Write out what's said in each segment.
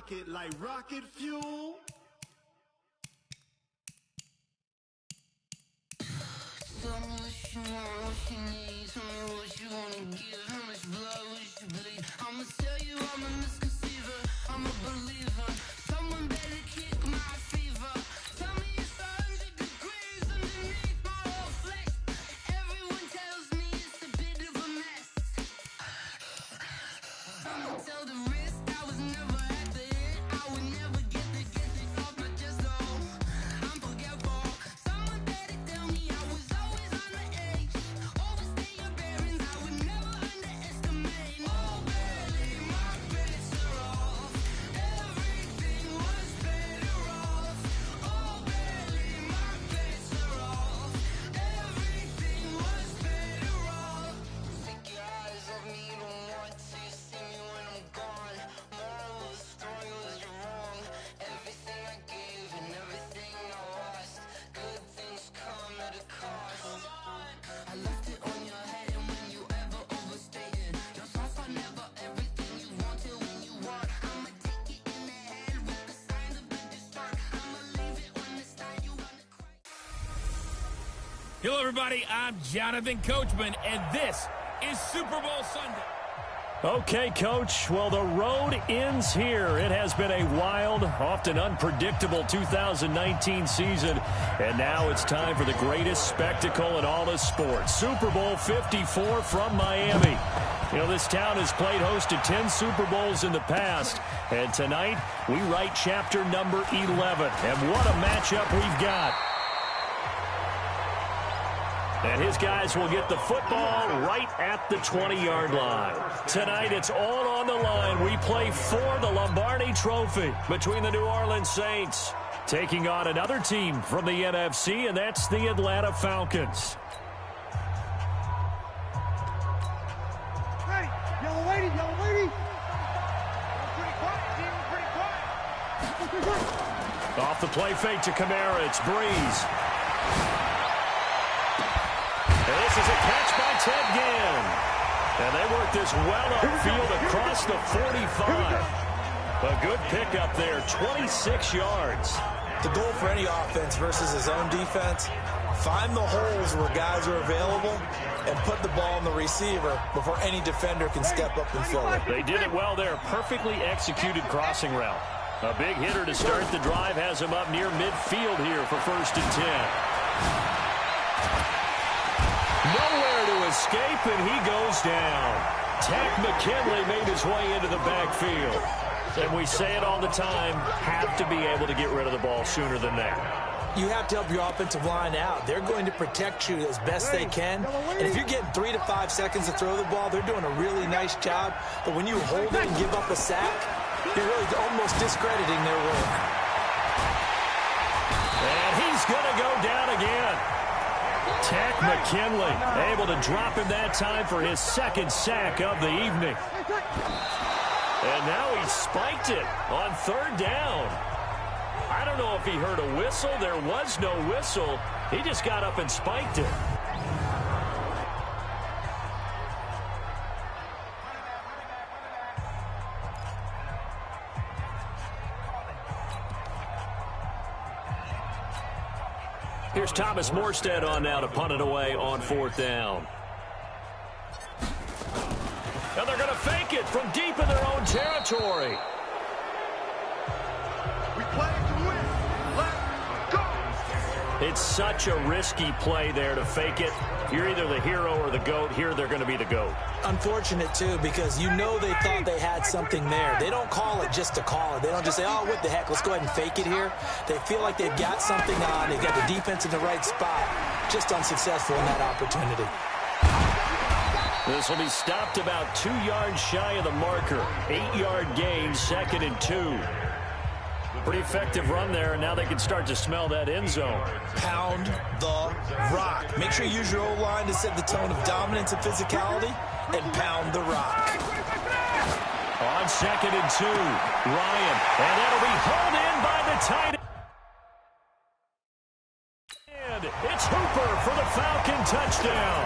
rocket like rocket fuel. Tell me what you want, what you need. Tell me what you wanna give. How much blood would you bleed? I'ma tell you I'm a misconceiver. I'm a believer. Someone better kick my fever. Tell me it's 100 degrees underneath my whole flesh. Everyone tells me it's a bit of a mess. I'ma tell the risk I was never at the hit. I would never get it off my chest though. I'm forgetful. Someone better tell me I was always on the edge. Overstay your bearings, I would never underestimate. Oh, barely, my bets are off. Everything was better off. Oh, barely, my bets are off. Everything was better off. Take your eyes off me, you don't want to see me when I'm gone. Moral of the story was you're wrong. Everything I gave and everything I lost. Good things come at a cost. I left it on your head, and when you ever overstated, your thoughts are never everything you wanted when you want. I'ma take it in the head with the signs of the distort. I'ma leave it when it's time you wanna cry. Hello, everybody. I'm Jonathan Coachman, and this is Super Bowl Sunday. Okay, Coach. Well, the road ends here. It has been a wild, often unpredictable 2019 season, and now it's time for the greatest spectacle in all of sports. Super Bowl 54 from Miami. You know, this town has played host to 10 Super Bowls in the past, and tonight we write chapter number 11. And what a matchup we've got. And his guys will get the football right at the 20-yard line. Tonight, it's all on the line. We play for the Lombardi Trophy between the New Orleans Saints taking on another team from the NFC, and that's the Atlanta Falcons. Hey, yellow lady, yellow lady. Pretty quiet, team, pretty quiet. Off the play fake to Kamara, it's Breeze. And this is a catch by Ted Ginn. And they work this well upfield across the 45. A good pickup there, 26 yards. The goal for any offense versus his own defense, find the holes where guys are available and put the ball on the receiver before any defender can step up and fill it. They did it well there. Perfectly executed crossing route. A big hitter to start the drive has him up near midfield here for 1st and 10. Nowhere to escape, and he goes down. Takk McKinley made his way into the backfield. And we say it all the time, have to be able to get rid of the ball sooner than that. You have to help your offensive line out. They're going to protect you as best they can. And if you're getting 3 to 5 seconds to throw the ball, they're doing a really nice job. But when you hold it and give up a sack, you're really almost discrediting their work. And he's going to go down again. Takk McKinley able to drop him that time for his 2nd sack of the evening. And now he spiked it on 3rd down. I don't know if he heard a whistle. There was no whistle. He just got up and spiked it. Here's Thomas Morstead on now to punt it away on 4th down. And they're going to fake it from deep in their own territory. We play to win. Let's go. It's such a risky play there to fake it. You're either the hero or the GOAT. Here they're going to be the GOAT. Unfortunate, too, because you know they thought they had something there. They don't call it just to call it. They don't just say, oh, what the heck, let's go ahead and fake it here. They feel like they've got something on. They've got the defense in the right spot. Just unsuccessful in that opportunity. This will be stopped about 2 yards shy of the marker. 8-yard gain, 2nd and 2. Pretty effective run there, and now they can start to smell that end zone. Pound the rock. Make sure you use your O-line to set the tone of dominance and physicality, and pound the rock. On 2nd and 2, Ryan, and that'll be hauled in by the tight end. It's Hooper for the Falcon touchdown.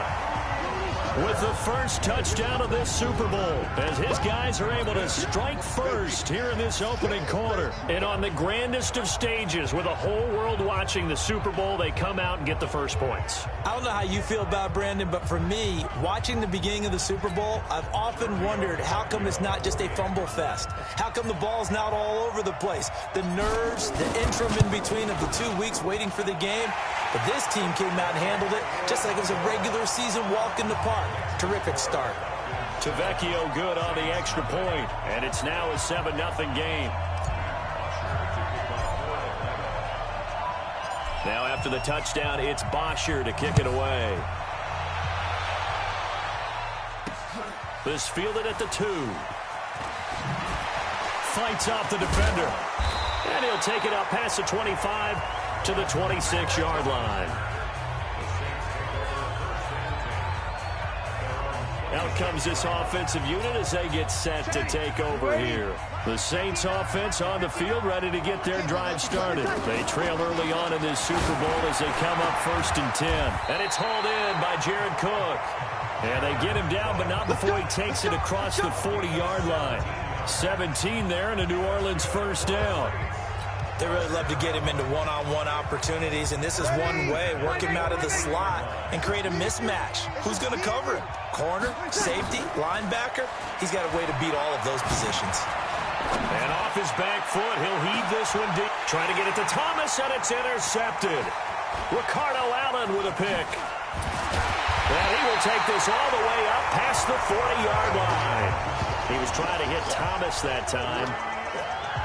with the first touchdown of this Super Bowl, as his guys are able to strike first here in this opening quarter. And on the grandest of stages, with a whole world watching the Super Bowl, they come out and get the first points. I don't know how you feel about it, Brandon, but for me, watching the beginning of the Super Bowl, I've often wondered how come it's not just a fumble fest? How come the ball's not all over the place? The nerves, the interim in between of the 2 weeks waiting for the game. But this team came out and handled it just like it was a regular season walk in the park. Terrific start. Tavecchio good on the extra point, and it's now a 7-0 game. Now after the touchdown, it's Bosher to kick it away. This fielded at the 2. Fights off the defender. And he'll take it up past the 25 to the 26-yard line. Out comes this offensive unit as they get set to take over here. The Saints offense on the field, ready to get their drive started. They trail early on in this Super Bowl as they come up 1st and 10. And it's hauled in by Jared Cook. And they get him down, but not before he takes it across the 40-yard line. 17 there, and a New Orleans first down. They really love to get him into one-on-one opportunities, and this is one way, work him out of the slot and create a mismatch. Who's going to cover him? Corner, safety, linebacker? He's got a way to beat all of those positions. And off his back foot, he'll heave this one deep. Trying to get it to Thomas, and it's intercepted. Ricardo Allen with a pick. And he will take this all the way up past the 40-yard line. He was trying to hit Thomas that time.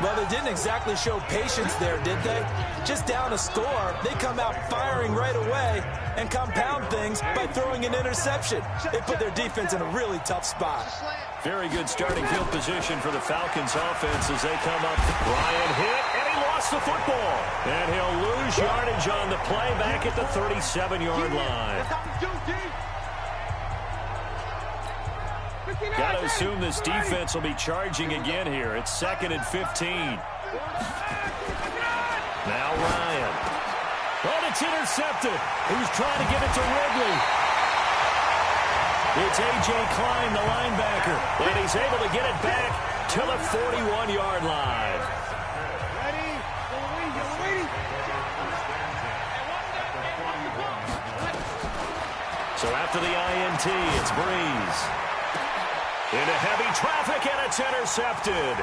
Well, they didn't exactly show patience there, did they? Just down a score, they come out firing right away and compound things by throwing an interception. They put their defense in a really tough spot. Very good starting field position for the Falcons offense as they come up. Ryan hit, and he lost the football. And he'll lose yardage on the play back at the 37-yard line. Got to assume this defense will be charging again here. It's 2nd and 15. Now Ryan. Oh, it's intercepted. He was trying to get it to Ridley. It's A.J. Klein, the linebacker. And he's able to get it back to the 41-yard line. So after the INT, it's Breeze. Into heavy traffic, and it's intercepted.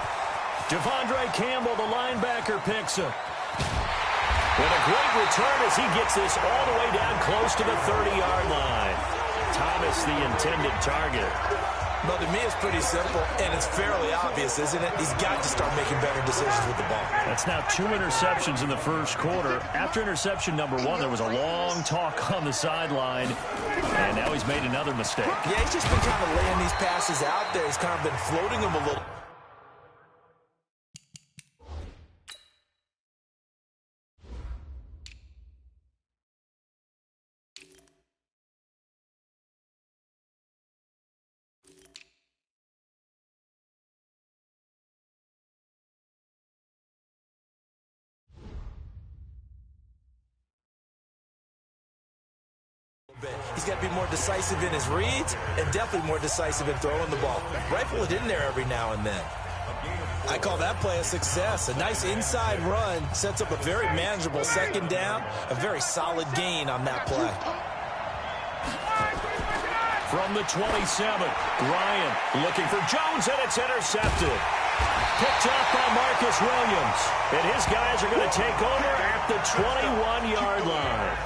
Devondre Campbell, the linebacker, picks him. With a great return as he gets this all the way down close to the 30-yard line. Thomas, the intended target. Well, to me, it's pretty simple, and it's fairly obvious, isn't it? He's got to start making better decisions with the ball. That's now 2 interceptions in the first quarter. After interception number 1, there was a long talk on the sideline, and now he's made another mistake. Yeah, he's just been kind of laying these passes out there. He's kind of been floating them a little. He's got to be more decisive in his reads and definitely more decisive in throwing the ball. Rifle it in there every now and then. I call that play a success. A nice inside run sets up a very manageable 2nd down, a very solid gain on that play. From the 27, Ryan looking for Jones, and it's intercepted. Picked off by Marcus Williams. And his guys are going to take over at the 21-yard line.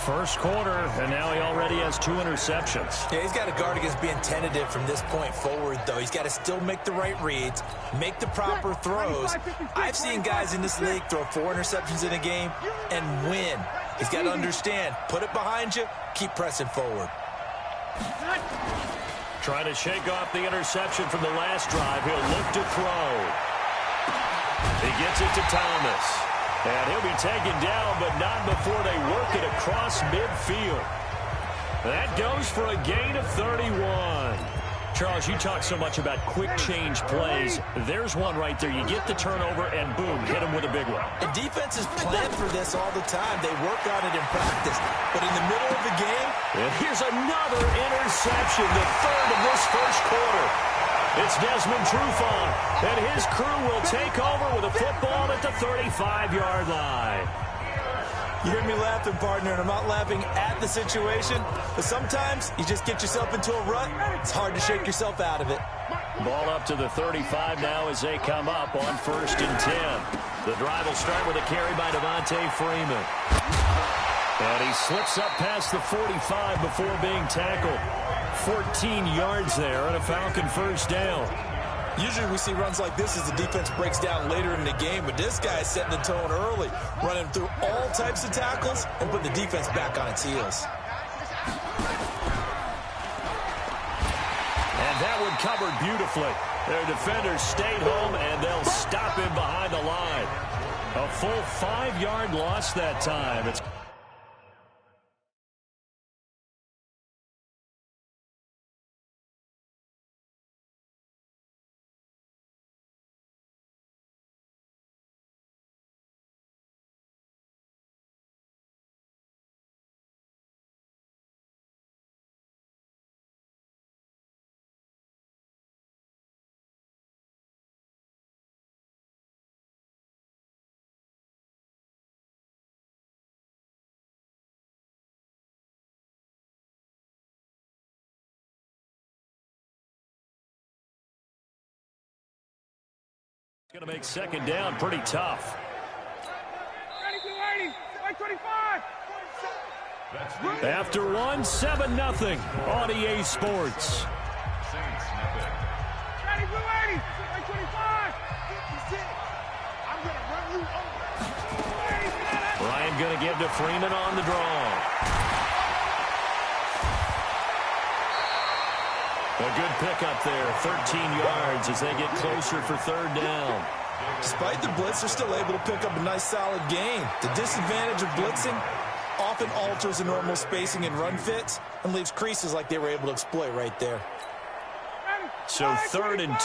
First quarter, and now he already has 2 interceptions. Yeah, he's got to guard against being tentative from this point forward, though. He's got to still make the right reads, make the proper throws. I've seen guys in this league throw 4 interceptions in a game and win. He's got to understand, put it behind you, keep pressing forward. Trying to shake off the interception from the last drive. He'll look to throw. He gets it to Thomas. And he'll be taken down, but not before they work it across midfield. That goes for a gain of 31. Charles, you talk so much about quick change plays. There's one right there. You get the turnover, and boom, hit him with a big one. And defenses plan for this all the time. They work on it in practice. But in the middle of the game, and here's another interception, the third of this first quarter. It's Desmond Trufant, and his crew will take over with a football at the 35-yard line. You hear me laughing, partner, and I'm not laughing at the situation, but sometimes you just get yourself into a rut. It's hard to shake yourself out of it. Ball up to the 35 now as they come up on 1st and 10. The drive will start with a carry by Devontae Freeman. And he slips up past the 45 before being tackled. 14 yards there and a Falcon first down. Usually we see runs like this as the defense breaks down later in the game, but this guy is setting the tone early, running through all types of tackles and putting the defense back on its heels. And that one covered beautifully. Their defenders stayed home, and they'll stop him behind the line. A full 5-yard loss that time. It's going to make second down pretty tough. After one, 7-0 on EA Sports. Ryan going to give to Freeman on the draw. A good pickup there, 13 yards as they get closer for 3rd down. Despite the blitz, they're still able to pick up a nice solid gain. The disadvantage of blitzing often alters the normal spacing and run fits and leaves creases like they were able to exploit right there. So 3rd and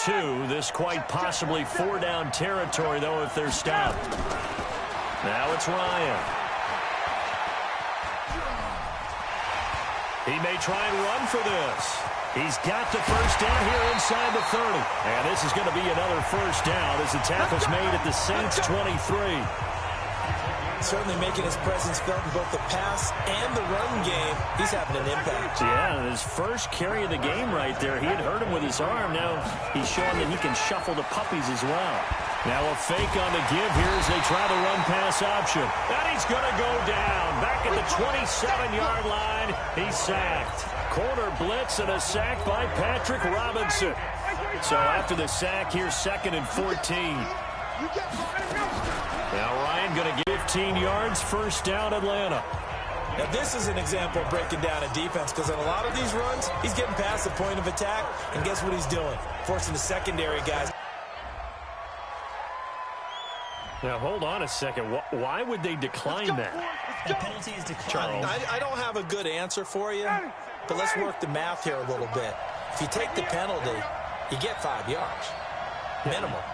2, this quite possibly 4-down territory, though, if they're stopped. Now it's Ryan. He may try and run for this. He's got the first down here inside the 30. And this is going to be another first down as the tackle's made at the Saints 23. Certainly making his presence felt in both the pass and the run game. He's having an impact. Yeah, his first carry of the game right there. He had hurt him with his arm. Now he's showing that he can shuffle the puppies as well. Now a fake on the give here as they try the run-pass option. And he's going to go down. Back at the 27-yard line, he's sacked. Corner blitz and a sack by Patrick Robinson. So after the sack, here's 2nd and 14. Now Ryan going to get 15 yards, first down Atlanta. Now this is an example of breaking down a defense because on a lot of these runs, he's getting past the point of attack, and guess what he's doing? Forcing the secondary guys. Now hold on a second. Why would they decline that? The penalty is declined. I don't have a good answer for you, but let's work the math here a little bit. If you take the penalty, you get 5 yards. Minimum.